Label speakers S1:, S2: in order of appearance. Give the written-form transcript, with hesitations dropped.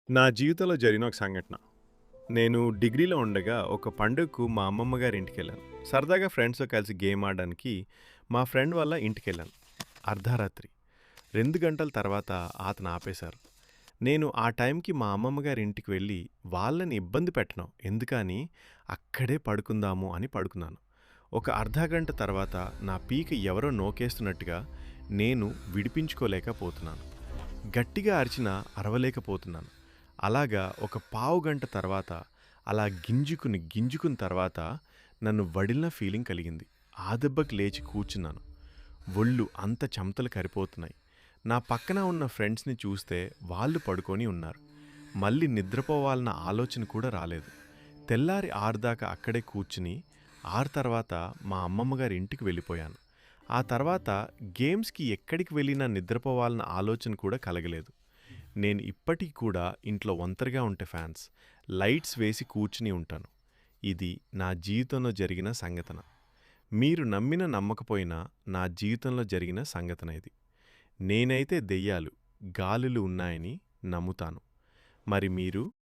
S1: నా జీవితంలో జరిగిన ఒక సంఘటన. నేను డిగ్రీలో ఉండగా ఒక పండుగకు మా అమ్మమ్మ గారి ఇంటికెళ్ళాను. సరదాగా ఫ్రెండ్స్‌తో కలిసి గేమ్ ఆడడానికి మా ఫ్రెండ్ వాళ్ళ ఇంటికెళ్ళాను. అర్ధరాత్రి 2 గంటల తర్వాత అతను ఆపేశారు. నేను ఆ టైంకి మా అమ్మమ్మ గారి ఇంటికి వెళ్ళి వాళ్ళని ఇబ్బంది పెట్టను. ఎందుకని అక్కడే పడుకుందాము అని పడుకున్నాను. ఒక అర్ధగంట తర్వాత నా పీక ఎవరో నోకేస్తున్నట్టుగా నేను విడిపించుకోలేకపోతున్నాను. గట్టిగా అరిచినా అరవలేకపోతున్నాను. అలాగా ఒక పావుగంట తర్వాత అలా గింజుకుని తర్వాత నన్ను వడిలిన ఫీలింగ్ కలిగింది. ఆ దెబ్బకి లేచి కూర్చున్నాను. ఒళ్ళు అంత చెమటలు కరిపోతున్నాయి. నా పక్కన ఉన్న ఫ్రెండ్స్‌ని చూస్తే వాళ్ళు పడుకొని ఉన్నారు. మళ్ళీ నిద్రపోవాలన్న ఆలోచన కూడా రాలేదు. తెల్లారి 6 దాకా అక్కడే కూర్చుని 6 తర్వాత మా అమ్మమ్మ గారి ఇంటికి వెళ్ళిపోయాను. ఆ తర్వాత గేమ్స్‌కి ఎక్కడికి వెళ్ళినా నిద్రపోవాలన్న ఆలోచన కూడా కలగలేదు. నేను ఇప్పటికి కూడా ఇంట్లో ఒంటరిగా ఉంటే ఫ్యాన్స్ లైట్స్ వేసి కూర్చుని ఉంటాను. ఇది నా జీవితంలో జరిగిన సంఘటన. మీరు నమ్మినా నమ్మకపోయినా నా జీవితంలో జరిగిన సంఘటన ఇది. నేనైతే దెయ్యాలు, గాలులు ఉన్నాయని నమ్ముతాను. మరి మీరు?